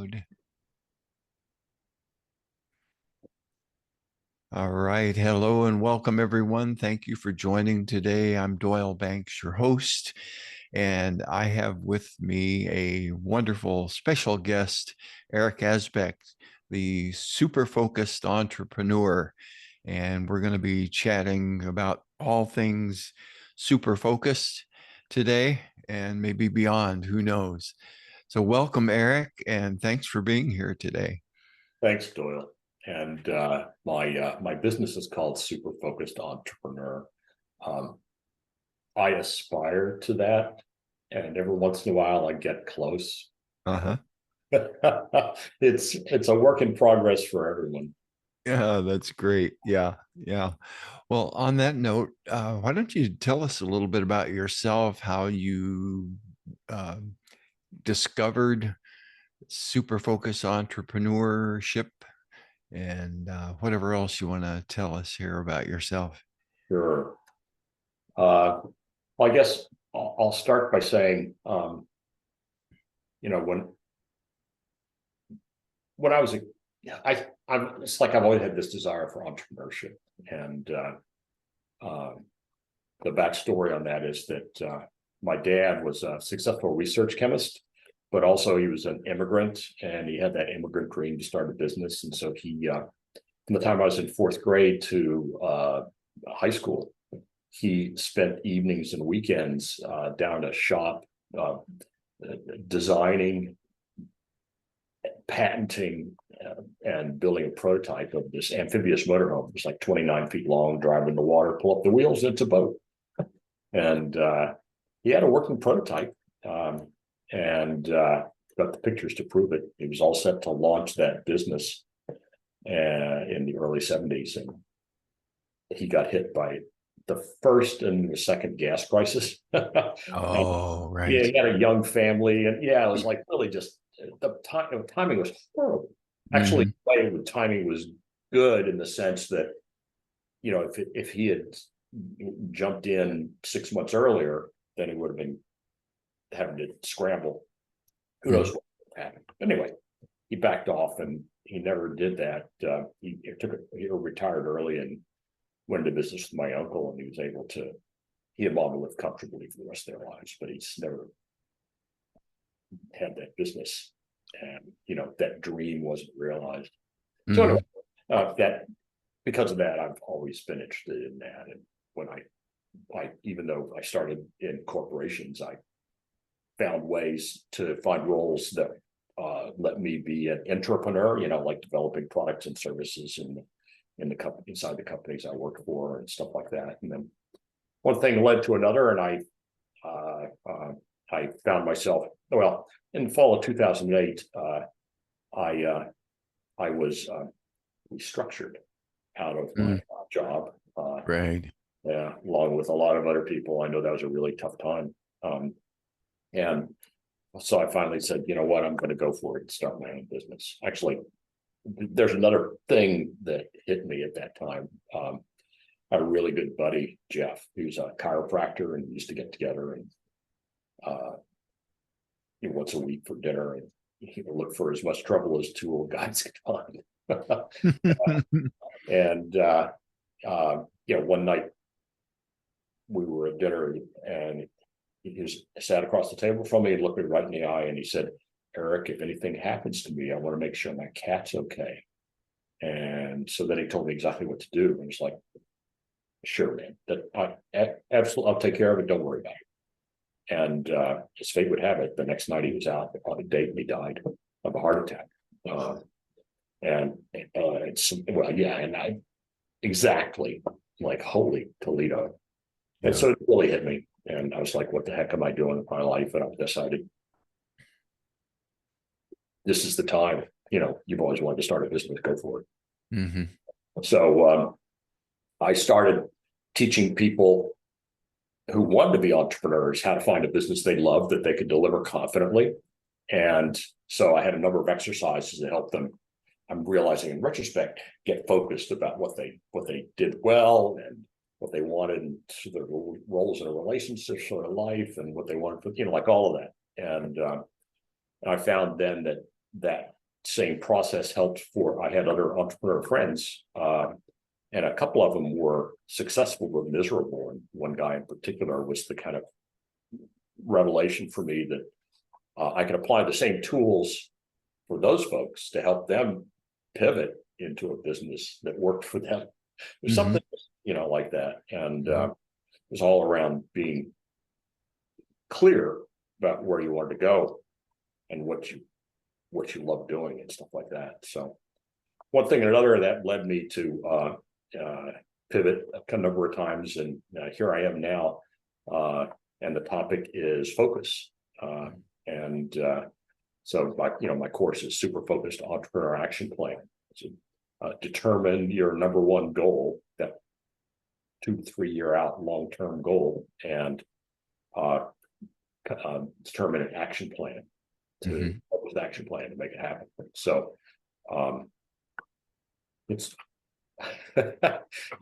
mode. All right. Hello and welcome, everyone. Thank you for joining today. I'm Doyle Banks, your host, and I have with me a wonderful special guest, Eric Asbeck, the super focused entrepreneur. And we're going to be chatting about all things super focused today and maybe beyond. Who knows? So, welcome, Eric, and thanks for being here today. Thanks, Doyle. And my business is called Super Focused Entrepreneur. I aspire to that, and every once in a while I get close. Uh-huh. It's a work in progress for everyone. Yeah, that's great. Yeah, yeah. Well, on that note, why don't you tell us a little bit about yourself, how you uh, discovered super focus entrepreneurship, and whatever else you want to tell us here about yourself. Sure. Well, I guess I'll start by saying, when I was it's like I've always had this desire for entrepreneurship, and the backstory on that is that my dad was a successful research chemist, but also he was an immigrant, and he had that immigrant dream to start a business. And so from the time I was in fourth grade to high school, he spent evenings and weekends down a shop designing, patenting, and building a prototype of this amphibious motorhome. It was like 29 feet long, drive in the water, pull up the wheels, it's a boat. And he had a working prototype, and got the pictures to prove it. He was all set to launch that business in the early 70s. And he got hit by the first and the second gas crisis. Oh, Yeah, right. he had a young family, and yeah, it was like really just the timing was horrible. Actually, Hmm. the timing was good in the sense that, if he had jumped in 6 months earlier, then he would have been having to scramble. Who knows what happened? Anyway, he backed off, and he never did that. He retired early and went into business with my uncle, and he was able to. He and mom lived comfortably for the rest of their lives, but he's never had that business, and that dream wasn't realized. So anyway, Hmm. that because of that, I've always been interested in that. And when I even though I started in corporations, I found ways to find roles that let me be an entrepreneur, like developing products and services in the company, inside the companies I worked for, and stuff like that. And then one thing led to another, and I found myself, well, in the fall of 2008, I was restructured out of my job. Right. Yeah, along with a lot of other people. I know that was a really tough time. And so I finally said, you know what, I'm going to go for it and start my own business. Actually, there's another thing that hit me at that time. A really good buddy, Jeff, who's a chiropractor, and we used to get together and once a week for dinner, and he would look for as much trouble as two old guys could find. And one night we were at dinner, and he sat across the table from me and looked me right in the eye, and he said, "Eric, if anything happens to me, I want to make sure my cat's okay." And so then he told me exactly what to do. And it's like, "Sure, man, that I absolutely, I'll take care of it. Don't worry about it." And as fate would have it, the next night he was out on a date, and he died of a heart attack. And it's, well, yeah, and I exactly, like, holy Toledo. And Yeah. so it really hit me. And I was like, what the heck am I doing with my life? And I decided this is the time. You've always wanted to start a business, go for it. Hmm. So I started teaching people who wanted to be entrepreneurs how to find a business they loved that they could deliver confidently. And so I had a number of exercises that helped them. I'm realizing in retrospect, get focused about what they did well, and what they wanted, and their roles in a relationship or a life, and what they wanted for, like all of that. And I found then that that same process helped I had other entrepreneur friends, and a couple of them were successful but miserable. And one guy in particular was the kind of revelation for me that I can apply the same tools for those folks to help them pivot into a business that worked for them. There's something, like that. And it was all around being clear about where you want to go and what you love doing and stuff like that. So one thing and another that led me to pivot a number of times, and here I am now. And the topic is focus. So my course is Super Focused Entrepreneur Action Plan. So, determine your number one goal, that 2 to 3 year out long-term goal, and determine an action plan to action plan to make it happen. So it's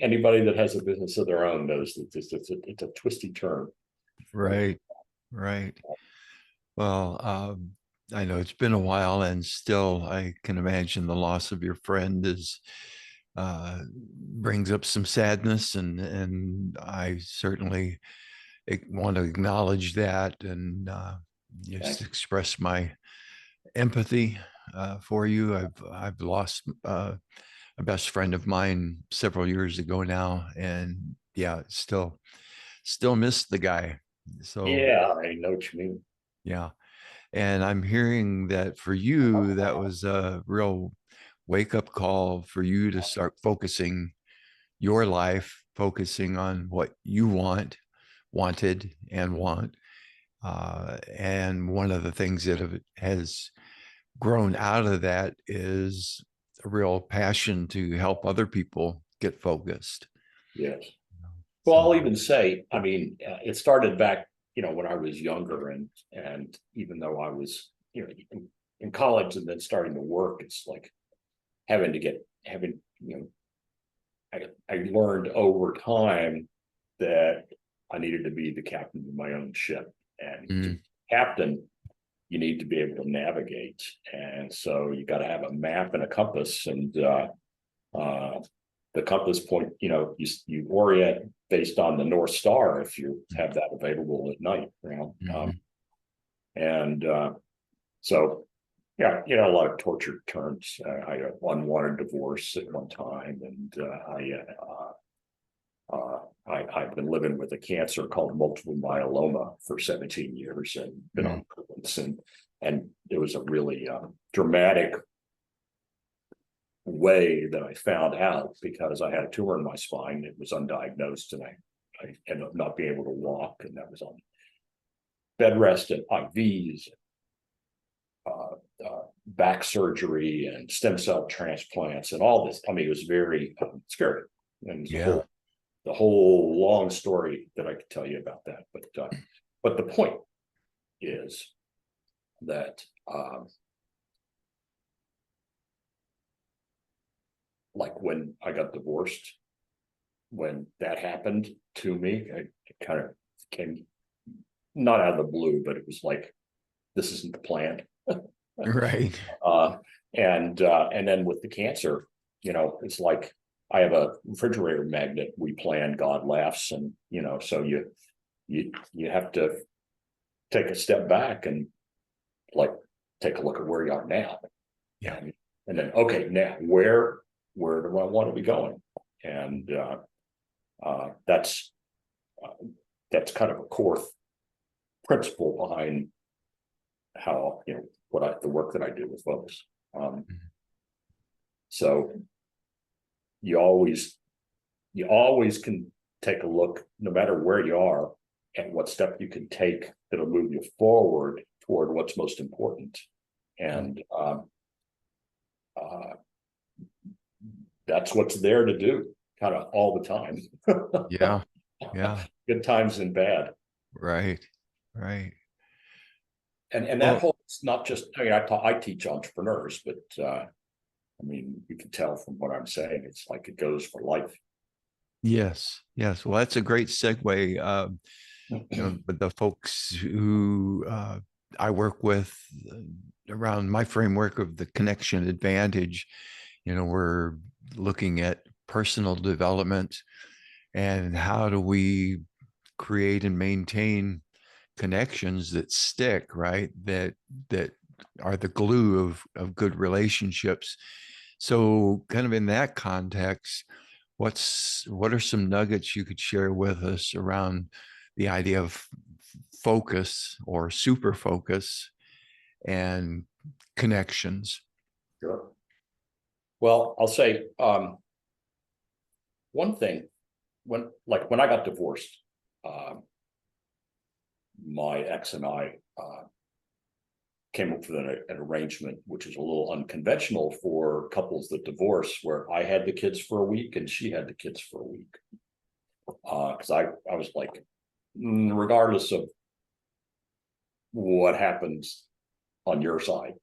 anybody that has a business of their own knows that it's a twisty turn. Right. Well, I know it's been a while, and still I can imagine the loss of your friend brings up some sadness, and I certainly want to acknowledge that, and just express my empathy for you. I've lost a best friend of mine several years ago now, and still miss the guy. So yeah, I know what you mean. Yeah. And I'm hearing that for you, that was a real wake up call for you to start focusing your life, focusing on what you wanted and want. And one of the things that has grown out of that is a real passion to help other people get focused. Yes. Well, I'll even say, I mean, it started back, when I was younger, and even though I was, in college and then starting to work, it's like I learned over time that I needed to be the captain of my own ship, and to be captain, you need to be able to navigate, and so you got to have a map and a compass, and the compass point, you orient based on the North Star if you have that available at night, so a lot of tortured turns. I had an unwanted divorce at one time, and I've been living with a cancer called multiple myeloma for 17 years, and been on treatments, and it was a really dramatic way that I found out, because I had a tumor in my spine. It was undiagnosed, and I ended up not being able to walk, and that was on bed rest and IVs, back surgery and stem cell transplants and all this. I mean, it was very scary, and the whole long story that I could tell you about that. But the point is that like when I got divorced, when that happened to me, it kind of came not out of the blue, but it was like, this isn't the plan. Right. And then with the cancer, it's like I have a refrigerator magnet. We plan, God laughs, and so you have to take a step back and like take a look at where you are now. Yeah. And then, okay, now where do I want to be going? And that's kind of a core principle behind how the work that I do with folks. So you always can take a look, no matter where you are, at what step you can take that'll move you forward toward what's most important. And that's what's there to do, kind of all the time. Yeah. Good times and bad. Right. And that holds not just, I teach entrepreneurs, but you can tell from what I'm saying, it's like it goes for life. Yes. Well, that's a great segue. But the folks who I work with, around my framework of the connection advantage, we're looking at personal development and how do we create and maintain connections that stick, right? That are the glue of good relationships. So kind of in that context, what are some nuggets you could share with us around the idea of focus or super focus and connections? Sure. Well, I'll say one thing, when I got divorced, my ex and I came up with an arrangement which is a little unconventional for couples that divorce, where I had the kids for a week and she had the kids for a week. Because I was like, regardless of what happens on your side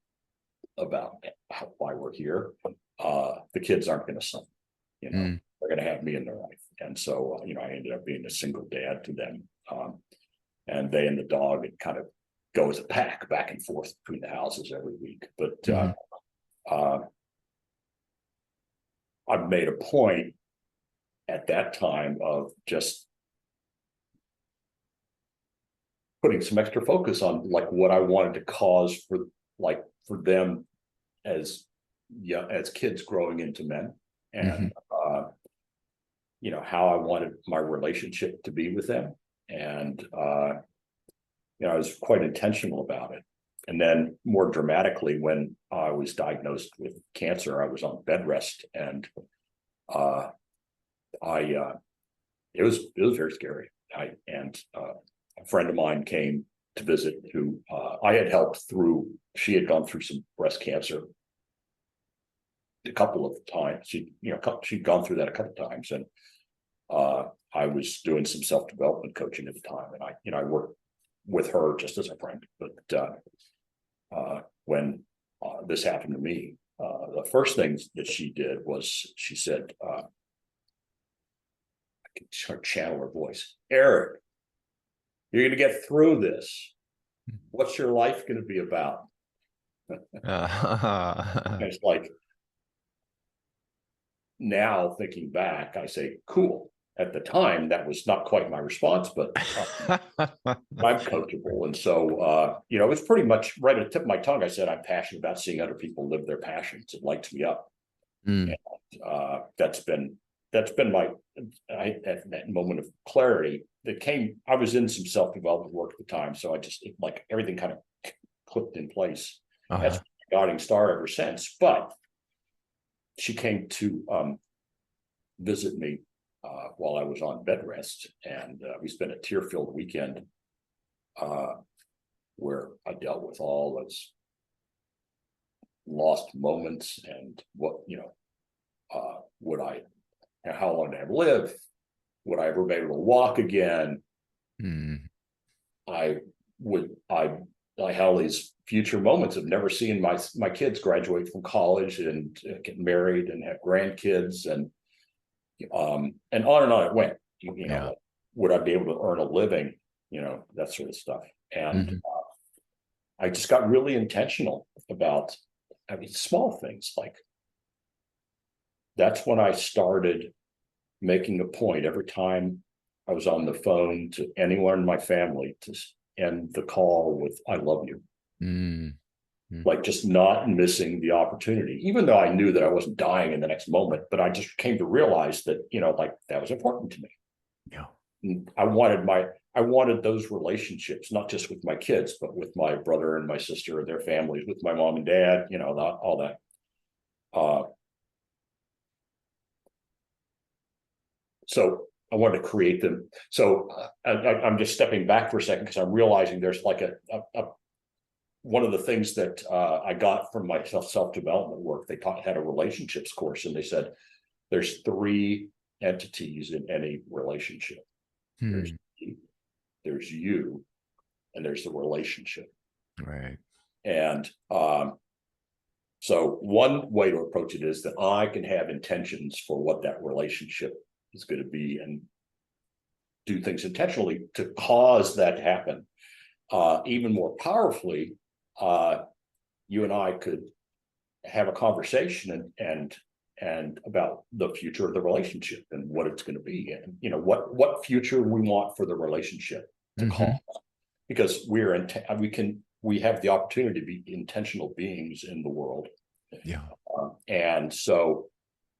about why we're here, the kids aren't going to suffer. They're going to have me in their life. And so, I ended up being a single dad to them. And they and the dog had kind of go as a pack back and forth between the houses every week. But I made a point at that time of just putting some extra focus on like what I wanted to cause for them as kids growing into men, and how I wanted my relationship to be with them. And I was quite intentional about it. And then more dramatically, when I was diagnosed with cancer, I was on bed rest, and it was very scary. A friend of mine came to visit who I had helped through. She had gone through some breast cancer a couple of times. She'd gone through that a couple of times, and I was doing some self-development coaching at the time, and I worked with her just as a friend. But when this happened to me, the first things that she did was she said, I can channel her voice, "Eric, you're going to get through this. What's your life going to be about?" It's like, now thinking back, I say, cool. At the time, that was not quite my response, but I'm coachable. And so, it was pretty much right at the tip of my tongue. I said, I'm passionate about seeing other people live their passions. It lights me up. And that's been my, that moment of clarity that came. I was in some self-development work at the time. So I just, like, everything kind of clicked in place. That's been a guiding star ever since. But she came to visit me while I was on bed rest, and we spent a tear-filled weekend where I dealt with all those lost moments and how long did I live? Would I ever be able to walk again? I had all these future moments of never seeing my kids graduate from college and get married and have grandkids, and on and on it went. Would I be able to earn a living? That sort of stuff. And I just got really intentional about, small things like. That's when I started making a point every time I was on the phone to anyone in my family to end the call with "I love you." Like, just not missing the opportunity, even though I knew that I wasn't dying in the next moment. But I just came to realize that, that was important to me. And I wanted those relationships, not just with my kids, but with my brother and my sister and their families, with my mom and dad, all that. So I wanted to create them. So I'm just stepping back for a second, because I'm realizing there's like one of the things that I got from my self-development work. They had a relationships course, and they said there's 3 entities in any relationship. There's you, and there's the relationship. Right. And so one way to approach it is that I can have intentions for what that relationship is going to be, and do things intentionally to cause that to happen. Even more powerfully, you and I could have a conversation and about the future of the relationship and what it's going to be, and what future we want for the relationship to call, because we have the opportunity to be intentional beings in the world. Yeah. And so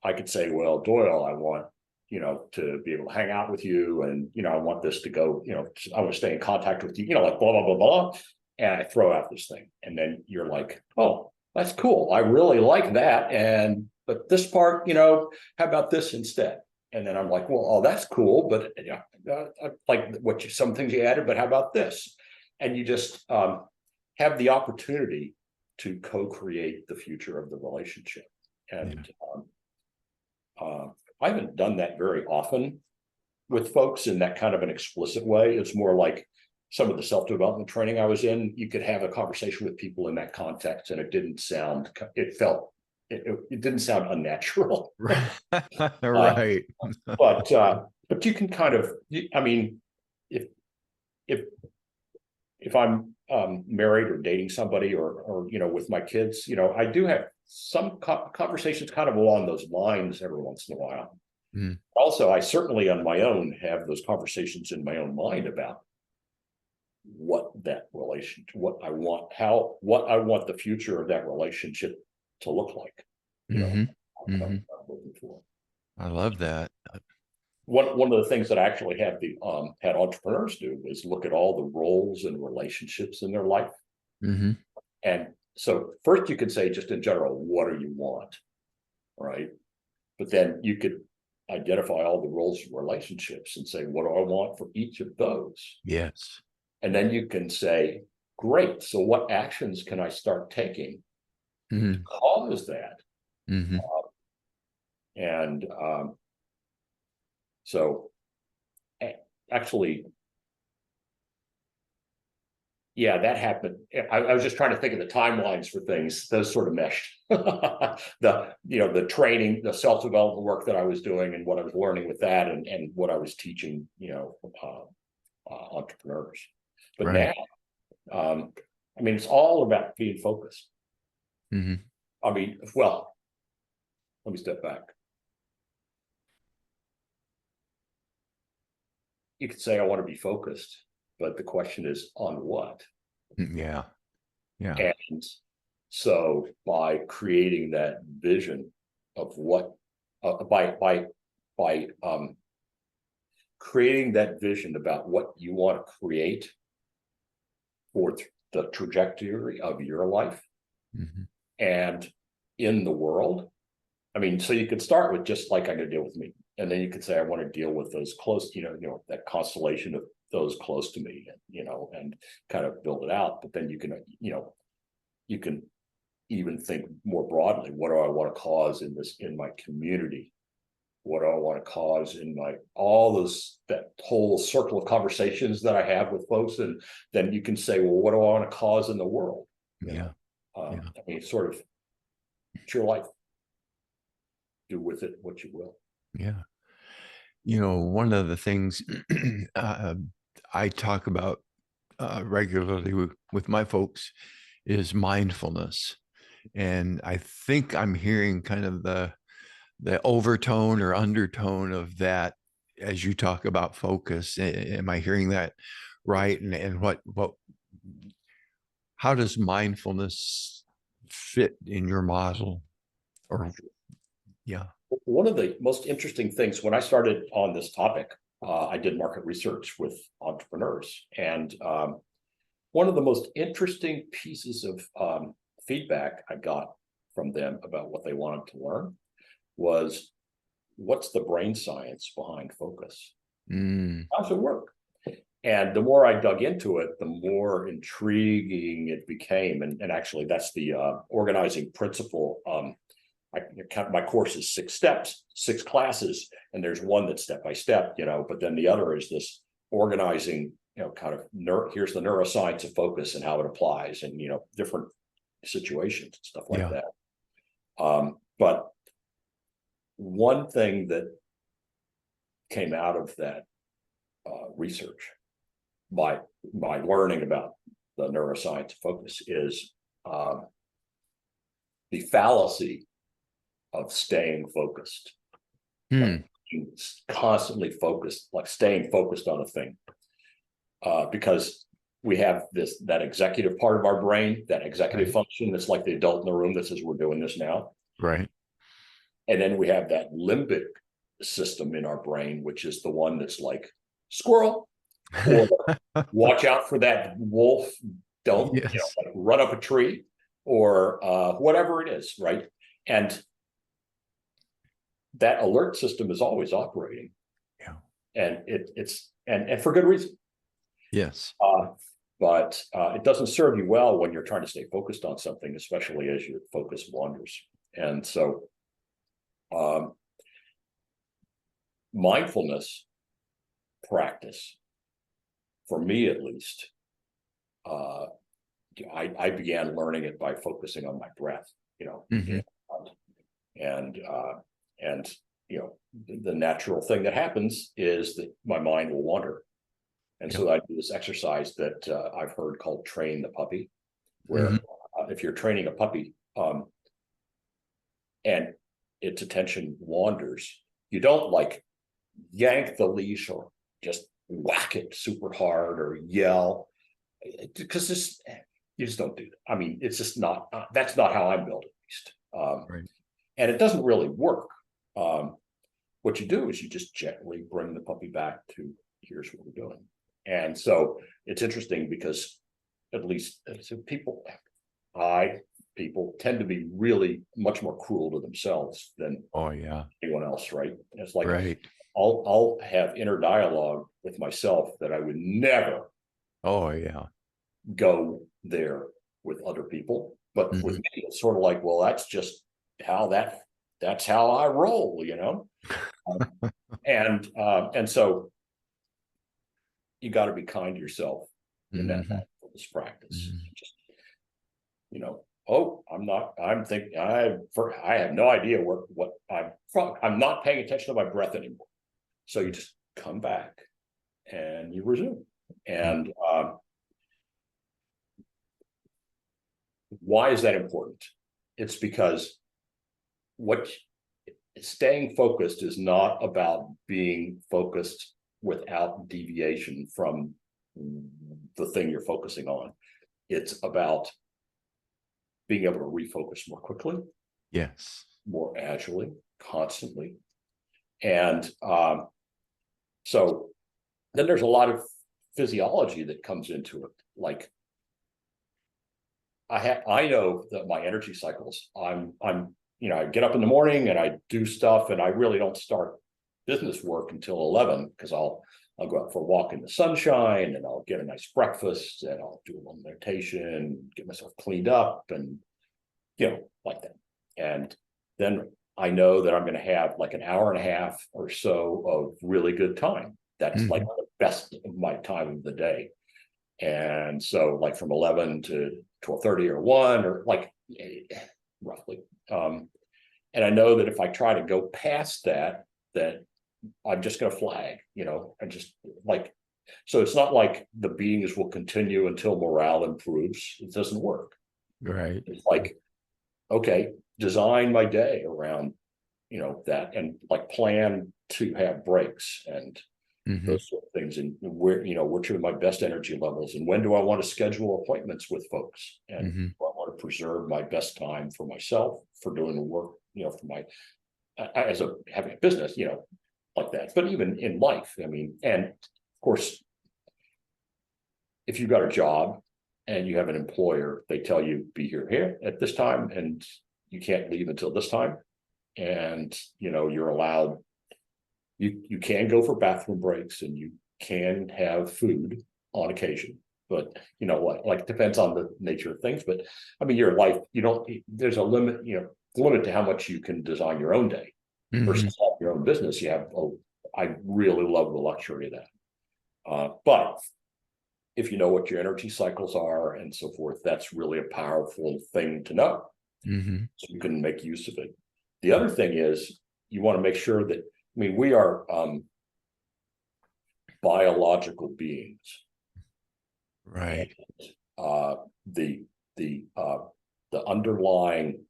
I could say, well, Doyle, I want to be able to hang out with you, and I want this to go, I want to stay in contact with you, like blah blah blah blah, and I throw out this thing, and then you're like, oh, that's cool, I really like that, but this part, how about this instead? And then I'm like, well, oh, that's cool, but I like some things you added, but how about this? And you just have the opportunity to co-create the future of the relationship. And I haven't done that very often with folks in that kind of an explicit way. It's more like some of the self-development training I was in, you could have a conversation with people in that context, and it didn't sound unnatural. Right. But you can kind of, I mean, if I'm married or dating somebody, or with my kids, I do have some conversations kind of along those lines every once in a while. Also, I certainly on my own have those conversations in my own mind about what I want the future of that relationship to look like. I'm looking for. I love that. One of the things that I actually had entrepreneurs do is look at all the roles and relationships in their life. And so first you could say, just in general, what do you want? Right. But then you could identify all the roles and relationships and say, what do I want for each of those? Yes. And then you can say, great, so what actions can I start taking to cause that? So actually, yeah, that happened. I was just trying to think of the timelines for things. Those sort of meshed. The training, the self-development work that I was doing, and what I was learning with that, and what I was teaching, entrepreneurs. But now, I mean, it's all about being focused. I mean, well, let me step back. You could say I want to be focused, but the question is on what? Yeah. And so by creating that vision of what, by creating that vision about what you want to create for the trajectory of your life and in the world. I mean, so you could start with just like, I'm going to deal with me. And then you could say, I want to deal with those close, that constellation of those close to me, and kind of build it out. But then you can even think more broadly, what do I want to cause in my community? What do I want to cause in that whole circle of conversations that I have with folks? And then you can say, well, what do I want to cause in the world? I mean, sort of, it's your life. Do with it what you will. Yeah. One of the things I talk about regularly with my folks is mindfulness. And I think I'm hearing kind of the overtone or undertone of that as you talk about focus. Am I hearing that right? And how does mindfulness fit in your model? Or one of the most interesting things when I started on this topic, I did market research with entrepreneurs, and one of the most interesting pieces of feedback I got from them about what they wanted to learn was, what's the brain science behind focus? How's it work? And the more I dug into it, the more intriguing it became. And actually, that's the organizing principle. My course is 6 steps, 6 classes, and there's one that's step by step, but then the other is this organizing, kind of here's the neuroscience of focus and how it applies, and different situations and stuff like that. But one thing that came out of that research by learning about the neuroscience of focus is the fallacy of staying focused, Hmm. like constantly focused, like staying focused on a thing, because we have that executive part of our brain, that executive Right. function that's like the adult in the room that says we're doing this now. Right. And then we have that limbic system in our brain, which is the one that's like squirrel, or watch out for that wolf, don't Yes. like run up a tree, or whatever it is, right? And that alert system is always operating, Yeah. and it's and for good reason. Yes. But it doesn't serve you well when you're trying to stay focused on something, especially as your focus wanders. And so mindfulness practice, for me at least, I began learning it by focusing on my breath, Hmm. and and the natural thing that happens is that my mind will wander. And Yep. so I do this exercise that I've heard called train the puppy, where Hmm. if you're training a puppy and its attention wanders, you don't like yank the leash or just whack it super hard or yell, because this you just don't do that. I mean, it's just not that's not how I'm built, at least, Right. and it doesn't really work. What you do is you just gently bring the puppy back to, here's what we're doing. And so it's interesting because at least people tend to be really much more cruel to themselves than Oh, yeah. anyone else, right? It's like Right. I'll have inner dialogue with myself that I would never Oh, yeah. go there with other people, but with Hmm. me it's sort of like, well, that's just how that's how I roll, and so you got to be kind to yourself in that Hmm. mindfulness practice. Hmm. Just, oh, I have no idea what I'm not paying attention to my breath anymore. So you just come back and you resume. And why is that important? It's because what staying focused is not about being focused without deviation from the thing you're focusing on. It's about being able to refocus more quickly, Yes. more agilely, constantly. And so then there's a lot of physiology that comes into it. Like I know that my energy cycles, I get up in the morning and I do stuff, and I really don't start business work until 11, because I'll go out for a walk in the sunshine, and I'll get a nice breakfast, and I'll do a little meditation, get myself cleaned up, and like that. And then I know that I'm going to have like an hour and a half or so of really good time. That's like Hmm. the best of my time of the day. And so like from 11 to 12:30 or 1, or like roughly. And I know that if I try to go past that I'm just going to flag, I just like, so it's not like the beings will continue until morale improves. It doesn't work. Right. It's like, okay, design my day around, that, and like plan to have breaks and Hmm. those sort of things, and where, which are my best energy levels, and when do I want to schedule appointments with folks, and Hmm. I want to preserve my best time for myself, for doing the work, for my as a having a business, like that. But even in life, I mean, and of course, if you've got a job and you have an employer, they tell you be here at this time, and you can't leave until this time, and you're allowed, you can go for bathroom breaks, and you can have food on occasion, but what, like, it depends on the nature of things. But I mean, your life, there's a limit, limit to how much you can design your own day Hmm. versus your own business. You have, I really love the luxury of that. But if you know what your energy cycles are and so forth, that's really a powerful thing to know, Hmm. so you can make use of it. The other thing is, you want to make sure that, I mean, we are biological beings, and Right. uh, the the uh, the underlying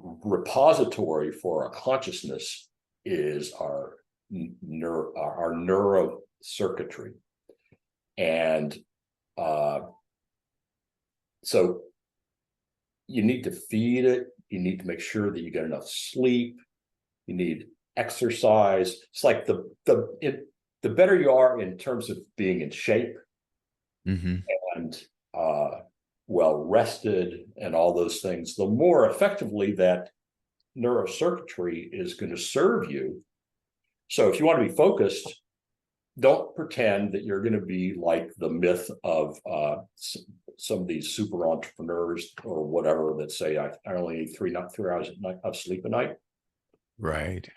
repository for our consciousness is our neurocircuitry. And so you need to feed it. You need to make sure that you get enough sleep. You need exercise. It's like the better you are in terms of being in shape and well rested and all those things, the more effectively that neurocircuitry is going to serve you. So if you want to be focused, don't pretend that you're going to be like the myth of some of these super entrepreneurs or whatever that say, I only need 3 hours of sleep a night. Right.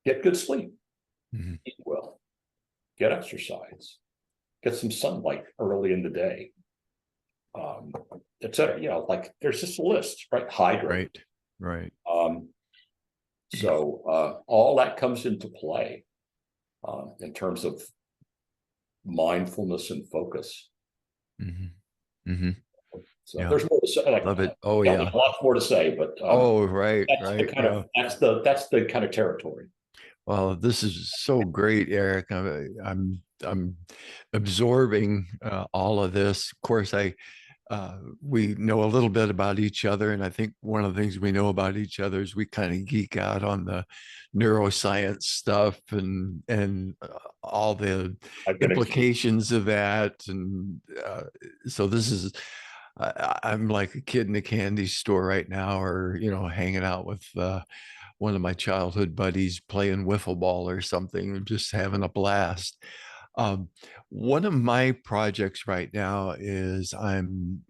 Get good sleep. Eat well. Get exercise. Get some sunlight early in the day. Et cetera. You know, like there's just a list, right? Hydrate. Right. So all that comes into play in terms of mindfulness and focus. So Yeah. there's more to say. Like, Love it. Oh yeah. There's lots more to say, but right. that's the kind of territory. Well, this is so great, Eric. I'm absorbing all of this. Of course, we know a little bit about each other, and I think one of the things we know about each other is we kind of geek out on the neuroscience stuff and all the implications of that. And so this is, I'm like a kid in a candy store right now, or hanging out with one of my childhood buddies playing wiffle ball or something, and just having a blast. One of my projects right now is I'm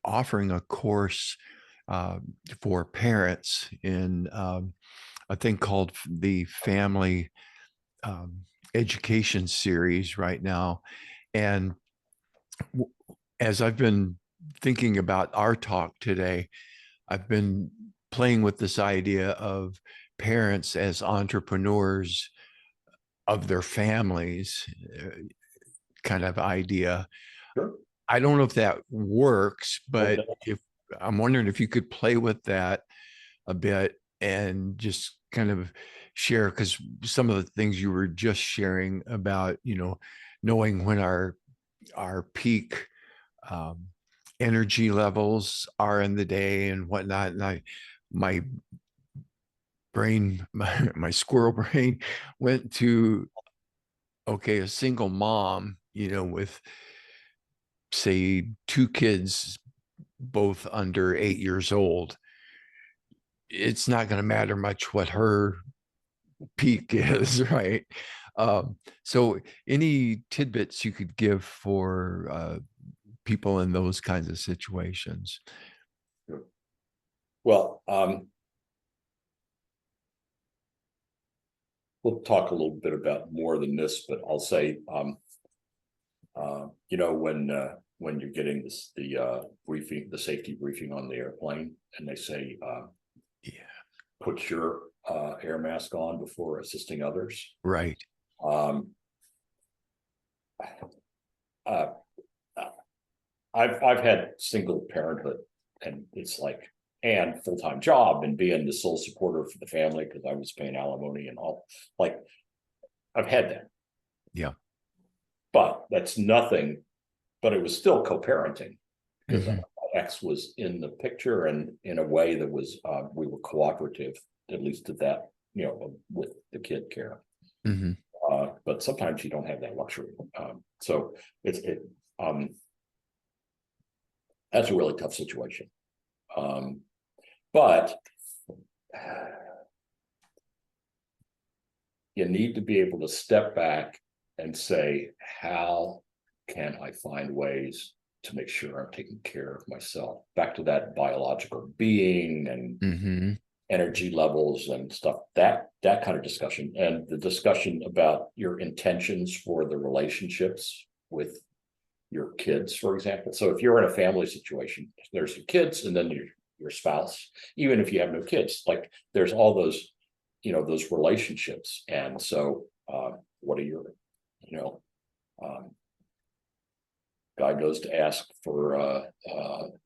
offering a course for parents in a thing called the Family Education Series right now. And as I've been thinking about our talk today, I've been playing with this idea of parents as entrepreneurs of their families kind of idea. Sure. I don't know if that works, but if I'm wondering if you could play with that a bit and just kind of share, because some of the things you were just sharing about, knowing when our peak energy levels are in the day and whatnot. And my brain, my squirrel brain went to, okay, a single mom, with say 2 kids, both under 8 years old. It's not going to matter much what her peak is, right? So any tidbits you could give for people in those kinds of situations? Sure. Well, we'll talk a little bit about more than this, but I'll say, when you're getting the briefing, the safety briefing on the airplane, and they say, put your air mask on before assisting others. Right. I've had single parenthood, and it's like, and full-time job, and being the sole supporter for the family because I was paying alimony and all. Like, I've had that. Yeah. But that's nothing. But it was still co-parenting because my ex was in the picture, and in a way that was we were cooperative, at least at that, with the kid care. But sometimes you don't have that luxury. So that's a really tough situation. But you need to be able to step back and say, how can I find ways to make sure I'm taking care of myself? Back to that biological being and energy levels and stuff, that kind of discussion, and the discussion about your intentions for the relationships with your kids, for example. So if you're in a family situation, there's your kids and then your spouse. Even if you have no kids, like there's all those, those relationships. And so what are your, Guy goes to ask for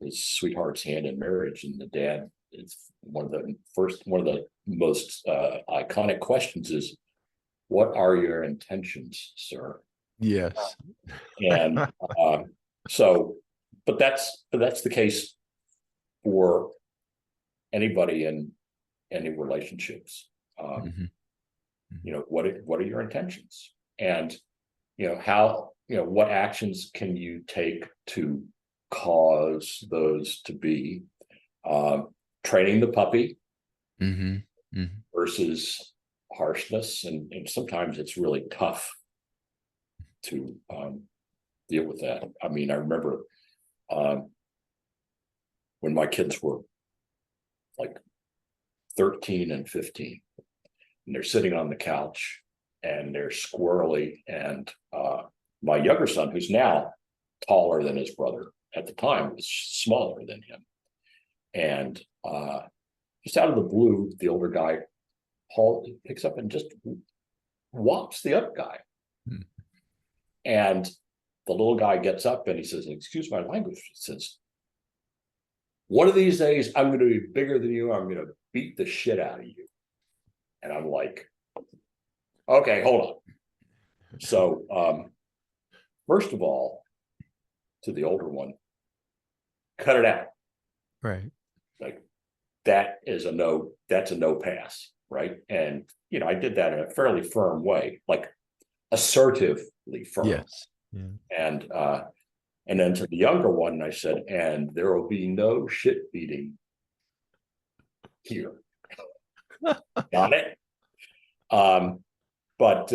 his sweetheart's hand in marriage, and the dad, it's one of the most iconic questions is, "What are your intentions, sir?" Yes. And so, but that's the case for anybody in any relationships. Mhm. What are your intentions, and how, what actions can you take to cause those to be, training the puppy Mhm. Mhm. versus harshness, and sometimes it's really tough to deal with that. I mean, I remember when my kids were like 13 and 15, and they're sitting on the couch and they're squirrely, and my younger son, who's now taller than his brother, at the time was smaller than him, and just out of the blue, the older guy picks up and just whops the other guy. Hmm. And the little guy gets up and he says, "Excuse my language," he says, "One of these days I'm going to be bigger than you. I'm going to beat the shit out of you." And I'm like, okay, hold on. So first of all, to the older one, cut it out. Right. Like, that's a no pass, right? And I did that in a fairly firm way, like assertively firm. Yes. Yeah. And then to the younger one, I said, "And there will be no shit beating here." Got it? But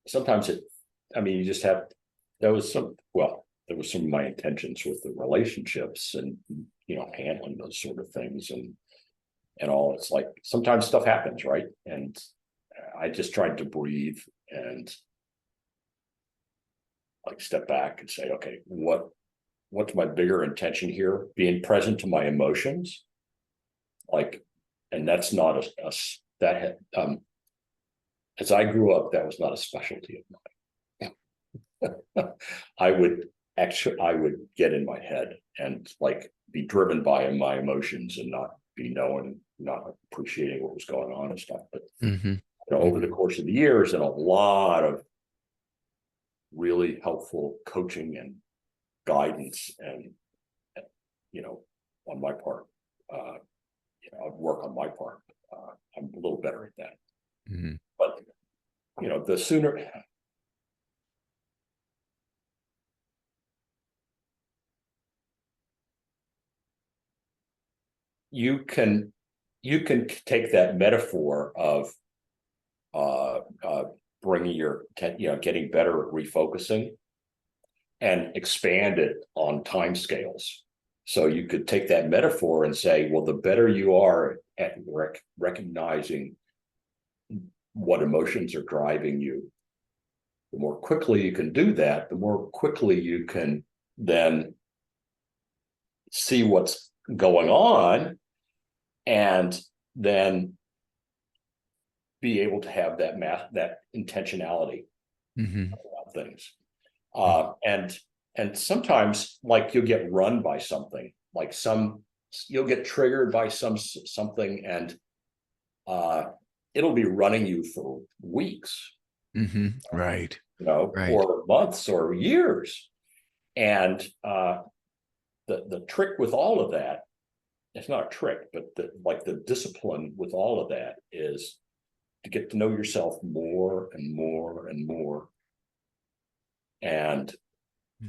sometimes you just have, there was some of my intentions with the relationships, and handling those sort of things, and all. It's like sometimes stuff happens, right? And I just tried to breathe and like step back and say, okay, what's my bigger intention here? Being present to my emotions, like, and that's not that as I grew up, that was not a specialty of mine. I would get in my head and like be driven by my emotions and not appreciating what was going on and stuff. But Mm-hmm. over the course of the years, and a lot of really helpful coaching and guidance, and on my part, I'd work on my part. I'm a little better at that. Mm-hmm. But the sooner you can take that metaphor of bringing getting better at refocusing, and expand it on time scales. So you could take that metaphor and say, well, the better you are at recognizing what emotions are driving you, the more quickly you can do that, the more quickly you can then see what's going on, and then be able to have that intentionality Mm-hmm. about things. And sometimes, like, you'll get run by something, like you'll get triggered by something, and it'll be running you for weeks, Mm-hmm. Right. Right. or months or years. And the trick with all of that, it's not a trick, but the discipline with all of that is to get to know yourself more and more and more, and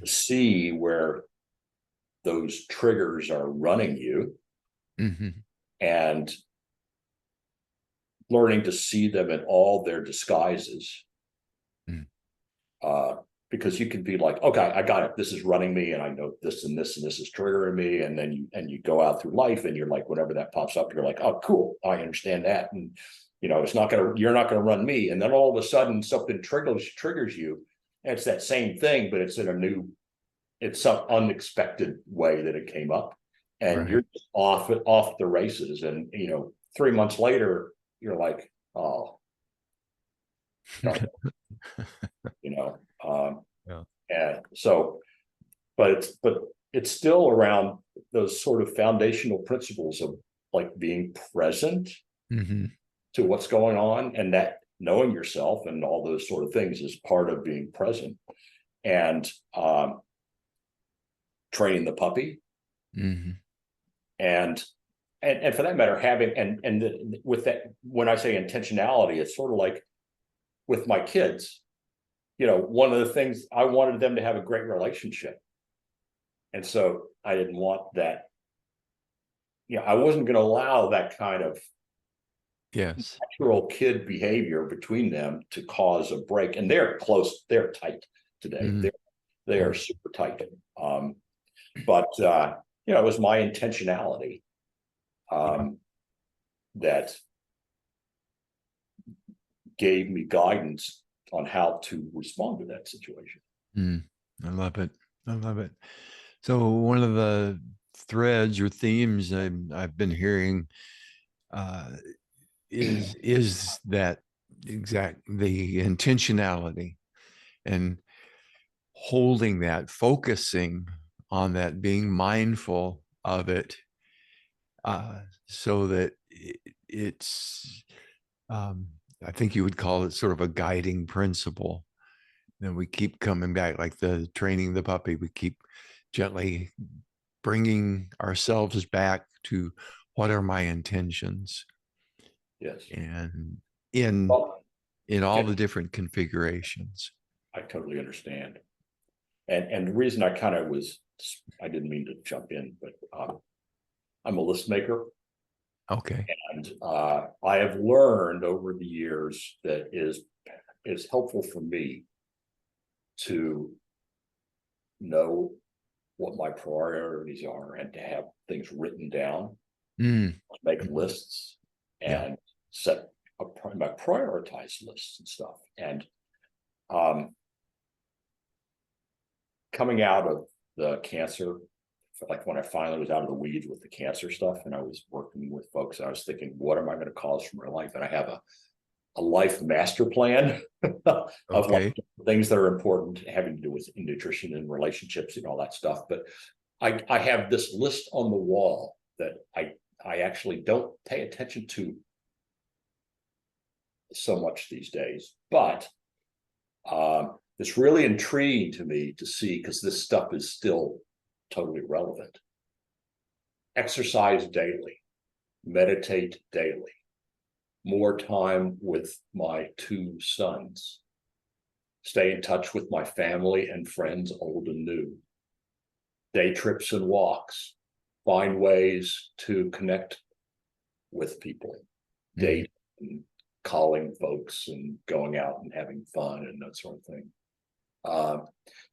see where those triggers are running you, Mm-hmm. and learning to see them in all their disguises. Mm. Because you can be like, okay, I got it. This is running me, and I know this and this and this is triggering me. And then you go out through life, and you're like, whenever that pops up, you're like, oh, cool, I understand that. And you're not gonna run me. And then all of a sudden, something triggers you. And it's that same thing, but it's some unexpected way that it came up, and Right. you're off the races. And 3 months later, you're like, oh, you know. Yeah. And so, but it's still around those sort of foundational principles of like being present Hmm. to what's going on, and that knowing yourself and all those sort of things is part of being present. And training the puppy, Hmm. and and for that matter, having with that, when I say intentionality, it's sort of like with my kids. One of the things I wanted them to have a great relationship, and so I didn't want that. I wasn't going to allow that kind of Yes. natural kid behavior between them to cause a break. And they're close, they're tight today. Hmm. They are super tight. But it was my intentionality Yeah. that gave me guidance on how to respond to that situation. Mm. I love it. I love it. So one of the threads or themes I've been hearing uh, is that exact the intentionality and holding that, focusing on that, being mindful of it, so that it's um, I think you would call it sort of a guiding principle. Then we keep coming back, like the training the puppy. We keep gently bringing ourselves back to what are my intentions, Yes. and in Well, in all yeah, the different configurations. I totally understand. And the reason I didn't mean to jump in, but I'm a list maker. Okay. And I have learned over the years that is helpful for me to know what my priorities are and to have things written down, Mm. make Mhm. lists, Yeah. and set my prioritized lists and stuff. And um, coming out of the cancer, like when I finally was out of the weeds with the cancer stuff and I was working with folks, I was thinking, what am I going to cause from my life? And I have a life master plan of like Okay. things that are important having to do with nutrition and relationships and all that stuff. But I have this list on the wall that I actually don't pay attention to so much these days. But it's really intriguing to me to see, because this stuff is still totally relevant. Exercise daily, meditate daily, more time with my two sons, stay in touch with my family and friends, old and new, day trips and walks, find ways to connect with people, Mhm. date and calling folks and going out and having fun and that sort of thing. Uh,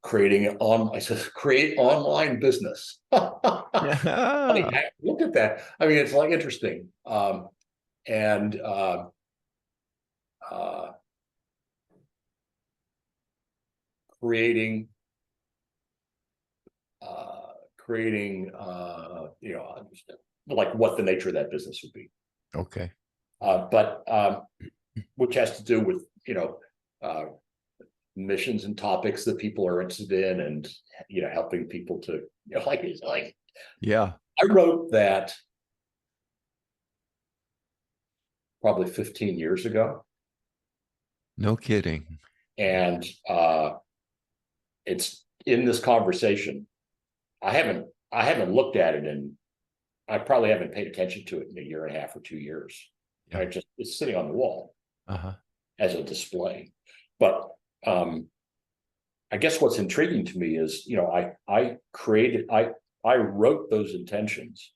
I said, create online business. Yeah. Look at that. I mean, it's like interesting. And uh, creating creating like what the nature of that business would be, Okay. but which has to do with uh, missions and topics that people are interested in, and helping people to like Yeah. I wrote that probably 15 years ago, No kidding. and it's in this conversation. I haven't looked at it, and I probably haven't paid attention to it in a year and a half or 2 years. Yeah. It's sitting on the wall Uh-huh. as a display. But I guess what's intriguing to me is, I wrote those intentions,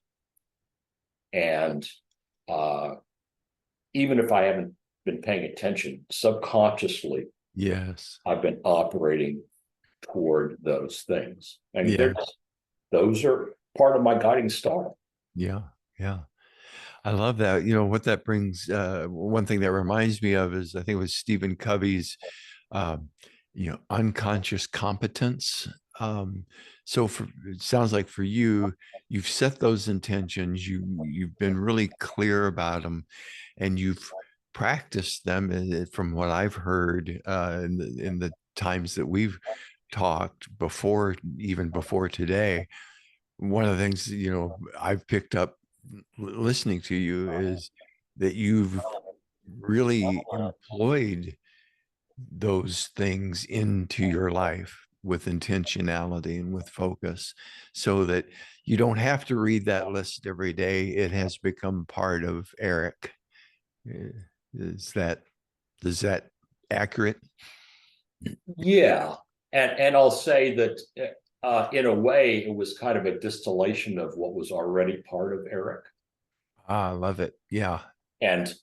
and uh, even if I haven't been paying attention, subconsciously Yes. I've been operating toward those things. I mean, Yeah. those are part of my guiding star. Yeah. Yeah. I love that. What that brings, one thing that reminds me of is I think it was Stephen Covey's, um, unconscious competence. Um, so it sounds like for you, you've set those intentions, you've been really clear about them, and you've practice them, from what I've heard in the times that we've talked before, even before today, one of the things, I've picked up listening to you is that you've really employed those things into your life with intentionality and with focus, so that you don't have to read that list every day. It has become part of Eric. Uh, Is that is that accurate? Yeah, and I'll say that in a way, it was kind of a distillation of what was already part of Eric, Ah, I love it. Yeah, and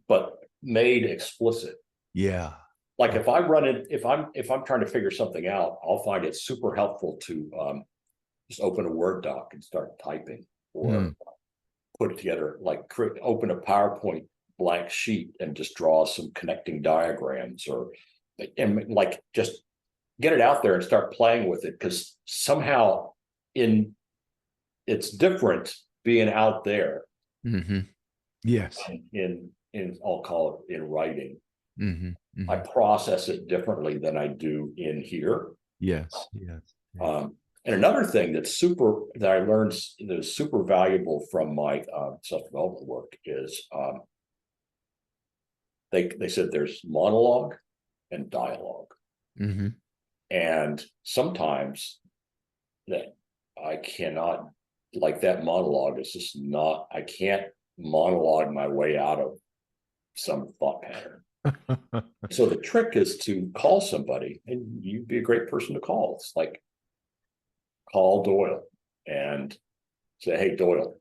but made explicit. yeah. Like if I run it, if I'm trying to figure something out, I'll find it super helpful to just open a Word doc and start typing, Mm, or put it together, like open a PowerPoint blank sheet and just draw some connecting diagrams, or and like just get it out there and start playing with it, because somehow in it's different being out there hmm. Yes. in I'll call it in writing. Hmm. I Hmm. process it differently than I do in here. Yes. Yes. Yeah. And another thing that I learned that is super valuable from my self-development work is they said there's monologue and dialogue, Hmm. and sometimes that I cannot, like, that monologue is just not, I can't monologue my way out of some thought pattern. So the trick is to call somebody, and you'd be a great person to call. It's like, call Doyle and say, hey, Doyle,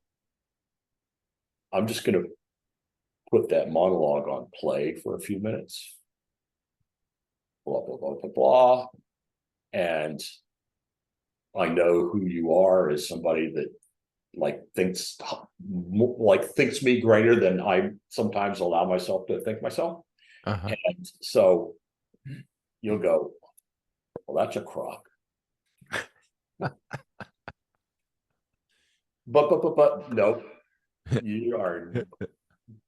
I'm just going to put that monologue on play for a few minutes, blah, blah, blah, blah, blah. And I know who you are as somebody that thinks me greater than I sometimes allow myself to think myself. Uh-huh. And so you'll go, well, that's a crock. But no,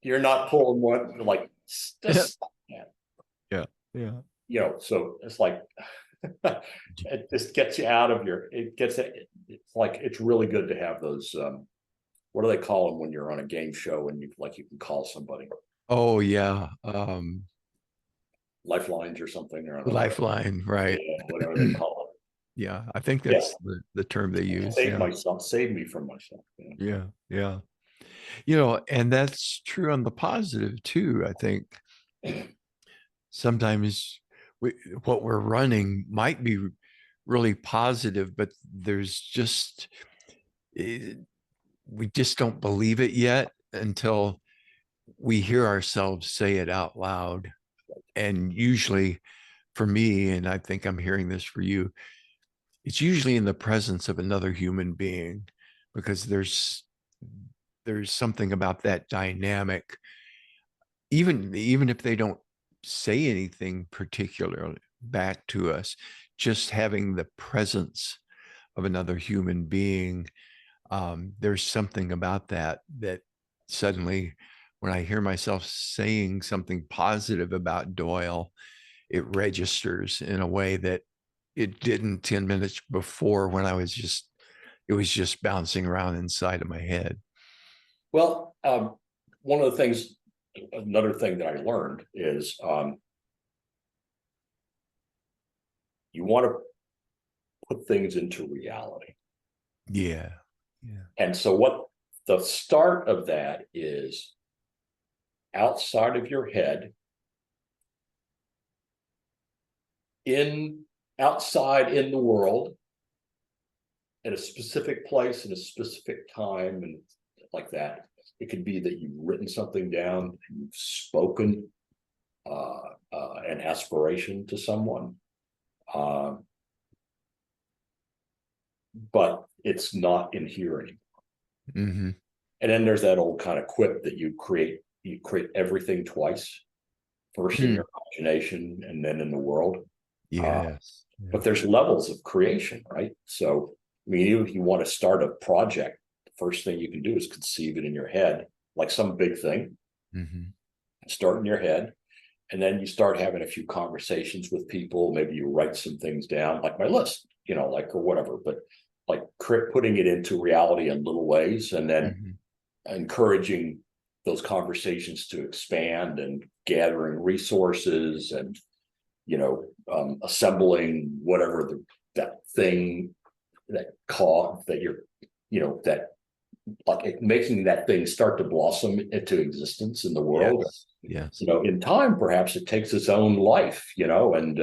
you're not pulling one, like, just, Yeah. Yeah. so it's like it just gets you out of your, it's like, it's really good to have those what do they call them when you're on a game show and you can call somebody, Oh, yeah. lifelines or something, or I don't know what, Lifeline, right. whatever they call Yeah, I think it. Yeah, that's the term they use. Yeah. save me from myself. Yeah. Yeah. And that's true on the positive too. I think sometimes we, what we're running might be really positive, but there's just, eh, we just don't believe it yet until we hear ourselves say it out loud. And usually for me, and I think I'm hearing this for you, it's usually in the presence of another human being, because there's something about that dynamic, even if they don't say anything particular back to us, just having the presence of another human being. There's something about that suddenly, when I hear myself saying something positive about Doyle, it registers in a way that it didn't 10 minutes before, when it was just bouncing around inside of my head. Well, one of the things, another thing that I learned is you want to put things into reality. Yeah. Yeah. And so what the start of that is, outside of your head, in outside in the world, at a specific place, in a specific time, and like that. It could be that you've written something down, you've spoken an aspiration to someone, uh, but it's not in here anymore. Mm-hmm. And then there's that old kind of quip that you create everything twice, first in Mm. your imagination and then in the world. Yes. Yeah. But there's levels of creation, right? So, I mean, even if you want to start a project, the first thing you can do is conceive it in your head, like some big thing. Mm-hmm. start in your head. And then you start having a few conversations with people. Maybe you write some things down, like my list, like, or whatever, but like putting it into reality in little ways, and then encouraging those conversations to expand, and gathering resources, and assembling whatever that thing, that cog that you're, that, like, making that thing start to blossom into existence in the world. Yes. Yes. In time, perhaps it takes its own life, and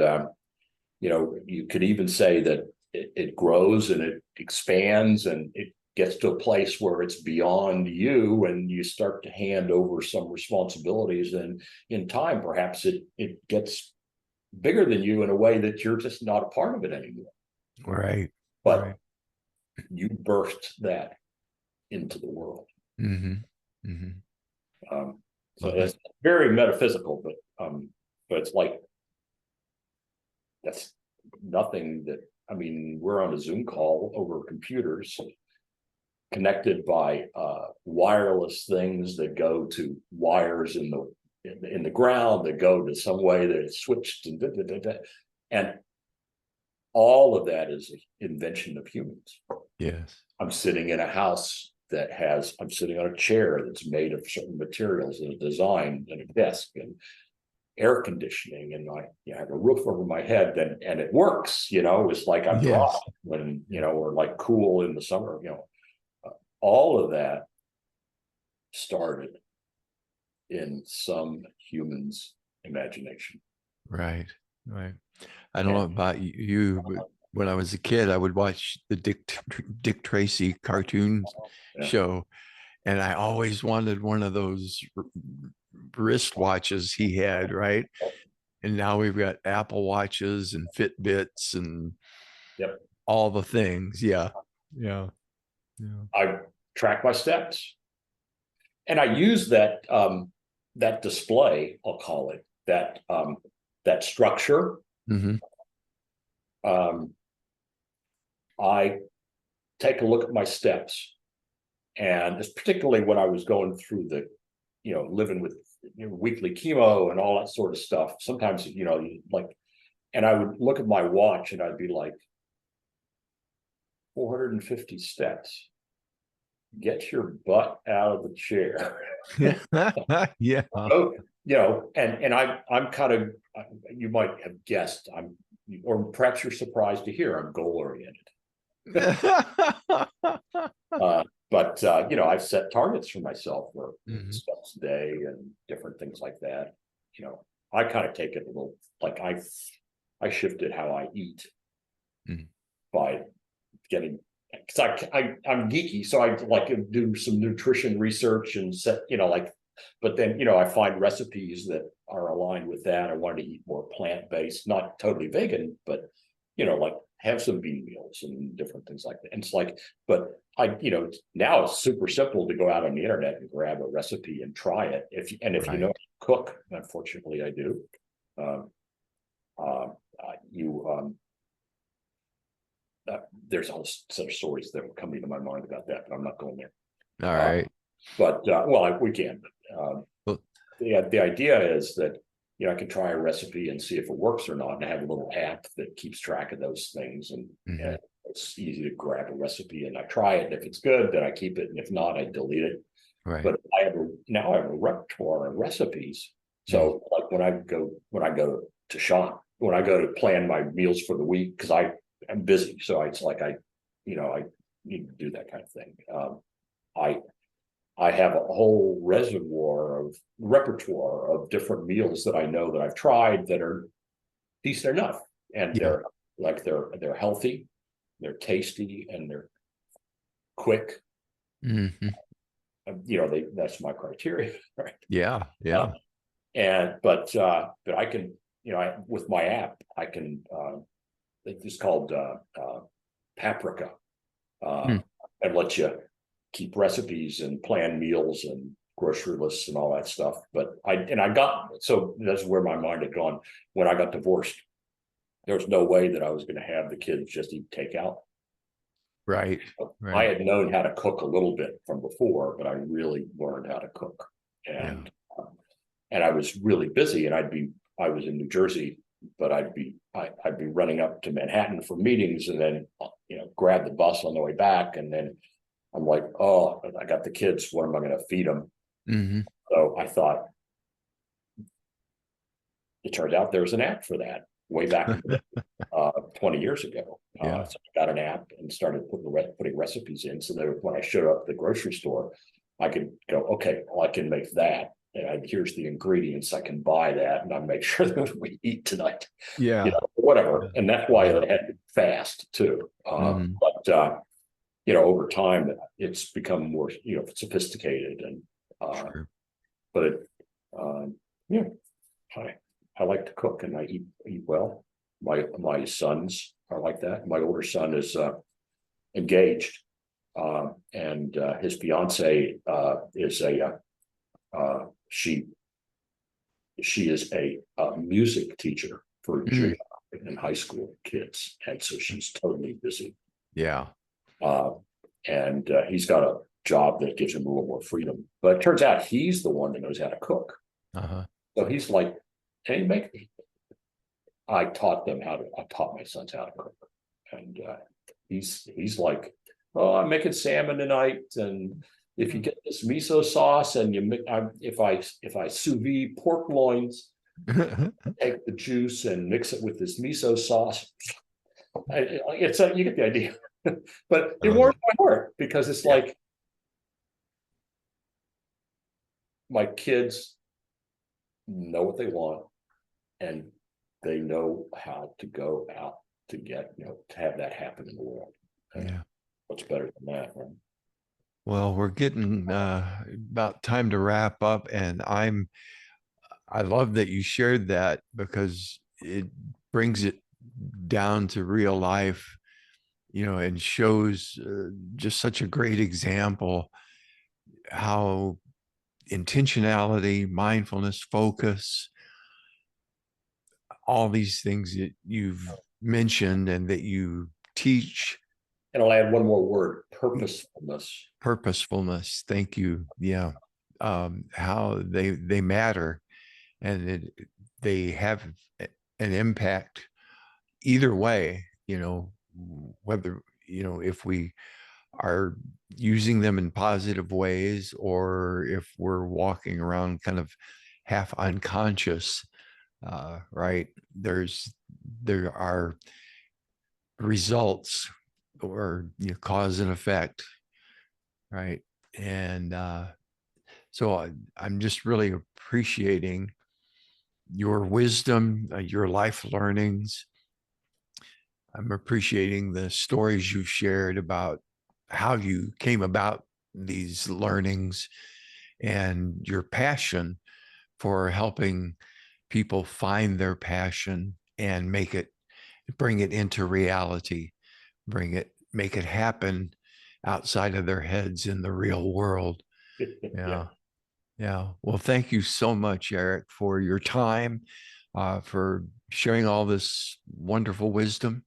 you could even say that it grows and it expands, and it gets to a place where it's beyond you, and you start to hand over some responsibilities, and in time perhaps it gets bigger than you in a way that you're just not a part of it anymore. Right. But right. you birthed that into the world. So it's very metaphysical, but it's like, that's nothing that, we're on a Zoom call over computers, connected by wireless things that go to wires in the ground, that go to some way that it's switched, and all of that is an invention of humans. Yes. I'm sitting in a house I'm sitting on a chair that's made of certain materials, and a design, and a desk, and air conditioning, and I have a roof over my head, and it works. It's like I'm dry Yes. when, or like cool in the summer. All of that started in some human's imagination. Right. Right. I don't know about you, but when I was a kid, I would watch the Dick Tracy cartoon show, and I always wanted one of those wristwatches he had, right? And now we've got Apple Watches and Fitbits and all the things. Yeah. Yeah. Yeah. I track my steps, and I use that display, I'll call it that structure. I take a look at my steps, and it's particularly when I was going through the, living with weekly chemo and all that sort of stuff. Sometimes, like, and I would look at my watch, and I'd be like, 450 steps. Get your butt out of the chair. Yeah. So, and I'm kind of, you might have guessed, or perhaps you're surprised to hear, I'm goal oriented. But I've set targets for myself for steps a day and different things like that. I kind of take it a little, like, I shifted how I eat by getting, because I'm geeky, so I like to do some nutrition research and set, but then, I find recipes that are aligned with that. I wanted to eat more plant-based, not totally vegan, but, like, have some bean meals and different things like that. And it's like, but now it's super simple to go out on the internet and grab a recipe and try it. If you know how to cook, unfortunately I do. There's a whole set of stories that will come into my mind about that, but I'm not going there. All right. But we can. The idea is that I can try a recipe and see if it works or not, and I have a little app that keeps track of those things, and it's easy to grab a recipe and I try it. And if it's good, then I keep it, and if not, I delete it. Right. But I have a repertoire of recipes. So like when I go to shop, when I go to plan my meals for the week, because I'm busy, so it's like I need to do that kind of thing. I have a whole repertoire of different meals that I know that I've tried that are decent enough, and they're healthy, they're tasty, and they're quick. That's my criteria, right? Yeah. But I can, with my app, I can. It's called Paprika, and let you keep recipes and plan meals and grocery lists and all that stuff. But so that's where my mind had gone. When I got divorced, there was no way that I was going to have the kids just eat takeout. Right. I had known how to cook a little bit from before, but I really learned how to cook. and I was really busy, and I was in New Jersey, but I'd be running up to Manhattan for meetings, and then grab the bus on the way back, and then I'm like, oh, I got the kids. What am I going to feed them? Mm-hmm. So I thought, it turns out there's an app for that way back 20 years ago. Yeah. So I got an app and started putting recipes in, so that when I showed up at the grocery store, I could go, okay, well, I can make that. And here's the ingredients. I can buy that, and I make sure that we eat tonight, Yeah. whatever. And that's why I had to fast too. Mm-hmm. But over time, it's become more, sophisticated, and Sure. but it, yeah, I like to cook, and I eat well. My sons are like that. My older son is engaged, and his fiance is she is a music teacher for Mm. junior and high school kids, and so she's totally busy. Yeah. Uh, and he's got a job that gives him a little more freedom. But it turns out he's the one that knows how to cook. Uh-huh. So he's like, "Hey, I taught my sons how to cook, and he's like, oh, I'm making salmon tonight, and if you get this miso sauce, and if I sous vide pork loins, take the juice and mix it with this miso sauce." You get the idea. But I it love warms it. my heart, because it's Yeah. like my kids know what they want, and they know how to go out to get, to have that happen in the world. And Yeah. what's better than that, right? Well, we're getting about time to wrap up, and I love that you shared that, because it brings it down to real life, and shows just such a great example how intentionality, mindfulness, focus, all these things that you've mentioned and that you teach. And I'll add one more word: purposefulness. Purposefulness. Thank you. Yeah. How they matter, and they have an impact either way, whether, if we are using them in positive ways, or if we're walking around kind of half unconscious, right? There are results, or cause and effect, right? And so I'm just really appreciating your wisdom, your life learnings. I'm appreciating the stories you've shared about how you came about these learnings, and your passion for helping people find their passion and bring it into reality, make it happen outside of their heads in the real world. Yeah. Yeah. Yeah. Well, thank you so much, Eric, for your time, for sharing all this wonderful wisdom.